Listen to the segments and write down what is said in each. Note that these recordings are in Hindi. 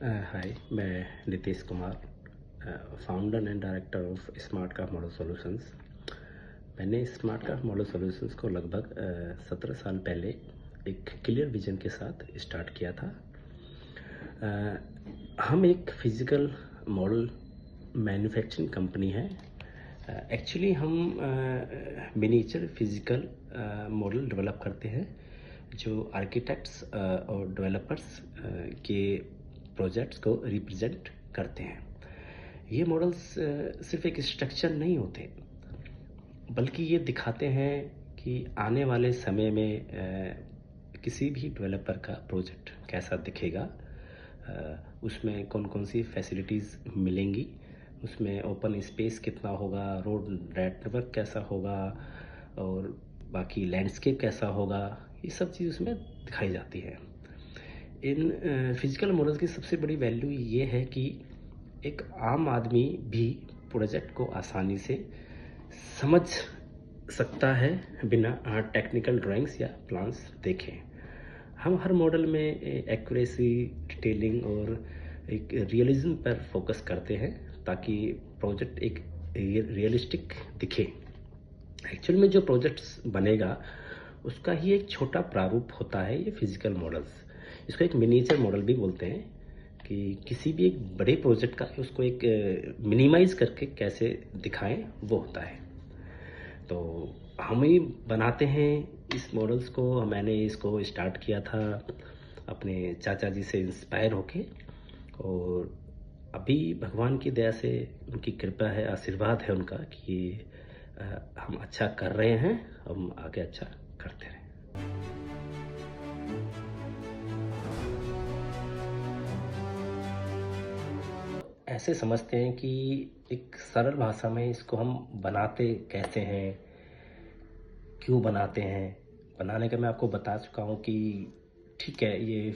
हाय, मैं Nitish Kumar, founder and director of smart card model solutions. मैंने स्मार्ट कार्ड मॉडल सॉल्यूशंस को लगभग 17 साल पहले एक क्लियर विजन के साथ स्टार्ट किया था। हम एक फिजिकल मॉडल मैन्युफैक्चरिंग कंपनी है। एक्चुअली हम मिनिएचर फिजिकल मॉडल डेवलप करते हैं जो आर्किटेक्ट्स और डेवलपर्स के प्रोजेक्ट्स को रिप्रेजेंट करते हैं। ये मॉडल्स सिर्फ एक स्ट्रक्चर नहीं होते, बल्कि ये दिखाते हैं कि आने वाले समय में किसी भी डेवलपर का प्रोजेक्ट कैसा दिखेगा, उसमें कौन कौन सी फैसिलिटीज़ मिलेंगी, उसमें ओपन स्पेस कितना होगा, रोड नेटवर्क कैसा होगा और बाकी लैंडस्केप कैसा होगा, ये सब चीज़ उसमें दिखाई जाती है। इन फिजिकल मॉडल्स की सबसे बड़ी वैल्यू ये है कि एक आम आदमी भी प्रोजेक्ट को आसानी से समझ सकता है बिना टेक्निकल ड्राइंग्स या प्लान्स देखे। हम हर मॉडल में एक्यूरेसी, डिटेलिंग और एक रियलिज्म पर फोकस करते हैं ताकि प्रोजेक्ट एक रियलिस्टिक दिखे। एक्चुअल में जो प्रोजेक्ट्स बनेगा उसका ही एक छोटा प्रारूप होता है ये फिजिकल मॉडल्स। इसको एक मिनिएचर मॉडल भी बोलते हैं कि किसी भी एक बड़े प्रोजेक्ट का उसको एक मिनिमाइज करके कैसे दिखाएं वो होता है। तो हम ही बनाते हैं इस मॉडल्स को। मैंने इसको स्टार्ट किया था अपने चाचा जी से इंस्पायर होके, और अभी भगवान की दया से, उनकी कृपा है, आशीर्वाद है उनका कि हम अच्छा कर रहे हैं, हम आगे अच्छा करते रहें। ऐसे समझते हैं कि एक सरल भाषा में इसको हम बनाते कैसे हैं, क्यों बनाते हैं। बनाने का मैं आपको बता चुका हूँ कि ठीक है, ये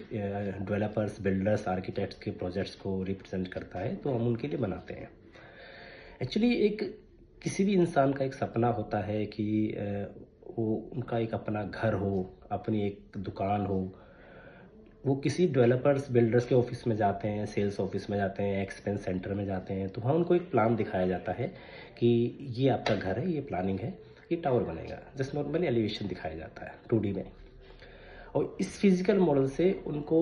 डेवलपर्स, बिल्डर्स, आर्किटेक्ट्स के प्रोजेक्ट्स को रिप्रेजेंट करता है, तो हम उनके लिए बनाते हैं। एक्चुअली एक किसी भी इंसान का एक सपना होता है कि वो उनका एक अपना घर हो, अपनी एक दुकान हो। वो किसी डेवलपर्स, बिल्डर्स के ऑफिस में जाते हैं, सेल्स ऑफिस में जाते हैं, एक्सपेंस सेंटर में जाते हैं, तो वहाँ उनको एक प्लान दिखाया जाता है कि ये आपका घर है, ये प्लानिंग है, ये टावर बनेगा। जस्ट नॉर्मली एलिवेशन दिखाया जाता है 2D में। और इस फिजिकल मॉडल से उनको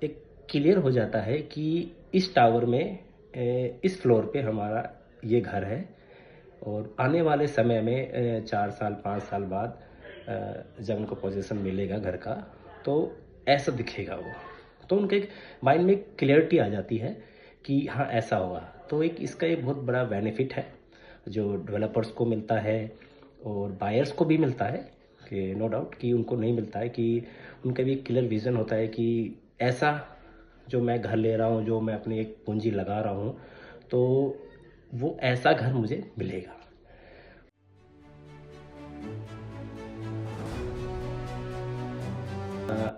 एक क्लियर हो जाता है कि इस टावर में इस फ्लोर पे हमारा ये घर है, और आने वाले समय में 4 साल 5 साल बाद जब उनको पोजीशन मिलेगा घर का, तो ऐसा दिखेगा वो। तो उनके एक माइंड में क्लियरिटी आ जाती है कि हाँ ऐसा होगा। तो एक इसका एक बहुत बड़ा बेनिफिट है जो डेवलपर्स को मिलता है और बायर्स को भी मिलता है, कि नो डाउट कि उनको नहीं मिलता है कि उनका भी क्लियर विजन होता है कि ऐसा जो मैं घर ले रहा हूँ, जो मैं अपनी एक पूंजी लगा रहा हूँ, तो वो ऐसा घर मुझे मिलेगा।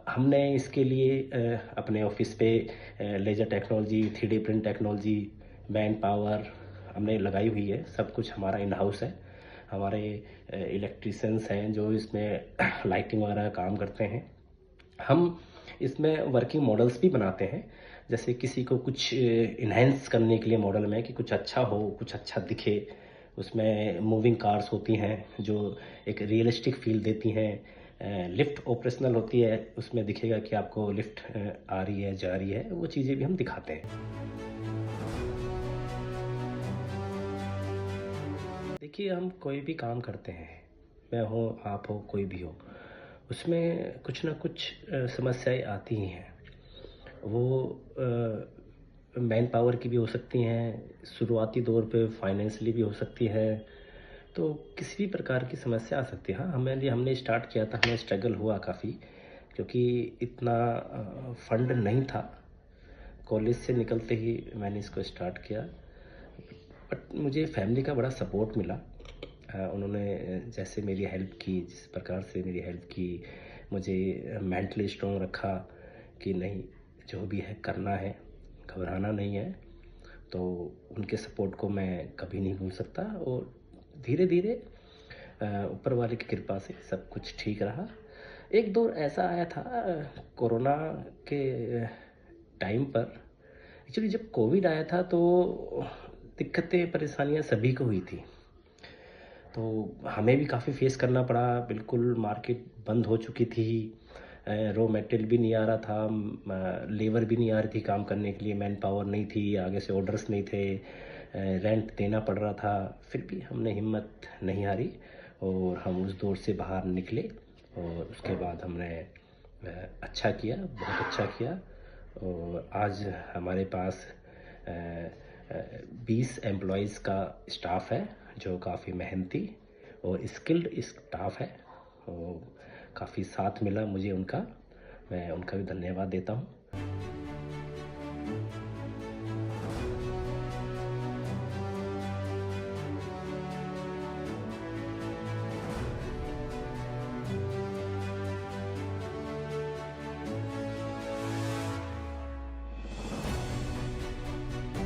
हमने इसके लिए अपने ऑफिस पे laser technology, 3D print technology, man power हमने लगाई हुई है। सब कुछ हमारा इन हाउस है। हमारे इलेक्ट्रीशियंस हैं जो इसमें लाइटिंग वगैरह काम करते हैं। हम इसमें वर्किंग मॉडल्स भी बनाते हैं। जैसे किसी को कुछ इन्हेंस करने के लिए मॉडल में कि कुछ अच्छा हो, कुछ अच्छा दिखे, उसमें मूविंग कार्स होती हैं जो एक रियलिस्टिक फील देती हैं। लिफ्ट ऑपरेशनल होती है, उसमें दिखेगा कि आपको लिफ्ट आ रही है, जा रही है, वो चीज़ें भी हम दिखाते हैं। देखिए, हम कोई भी काम करते हैं, मैं हो, आप हो, कोई भी हो, उसमें कुछ ना कुछ समस्याएं आती ही हैं। वो मैन पावर की भी हो सकती हैं, शुरुआती दौर पे फाइनेंशियली भी हो सकती है। तो किसी भी प्रकार की समस्या आ सकती है। हाँ, हमने स्टार्ट किया था, हमें स्ट्रगल हुआ काफ़ी, क्योंकि इतना फंड नहीं था। कॉलेज से निकलते ही मैंने इसको स्टार्ट किया, बट मुझे फैमिली का बड़ा सपोर्ट मिला। उन्होंने जैसे मेरी हेल्प की, जिस प्रकार से मेरी हेल्प की, मुझे मेंटली स्ट्रॉन्ग रखा कि नहीं, जो भी है करना है, घबराना नहीं है। तो उनके सपोर्ट को मैं कभी नहीं भूल सकता, और धीरे धीरे ऊपर वाले की कृपा से सब कुछ ठीक रहा। एक दौर ऐसा आया था कोरोना के टाइम पर, एक्चुअली जब कोविड आया था तो दिक्कतें परेशानियां सभी को हुई थी। तो हमें भी काफ़ी फेस करना पड़ा। बिल्कुल मार्केट बंद हो चुकी थी। रॉ मटेरियल भी नहीं आ रहा था। लेबर भी नहीं आ रही थी काम करने के लिए। मैन पावर नहीं थी, आगे से ऑर्डर्स नहीं थे। रेंट देना पड़ रहा था। फिर भी हमने हिम्मत नहीं हारी और हम उस दौर से बाहर निकले। और उसके बाद हमने अच्छा किया, बहुत अच्छा किया। और आज हमारे पास 20 एम्प्लॉयज़ का स्टाफ है जो काफ़ी मेहनती और स्किल्ड स्टाफ है। और काफ़ी साथ मिला मुझे उनका। मैं उनका भी धन्यवाद देता हूँ।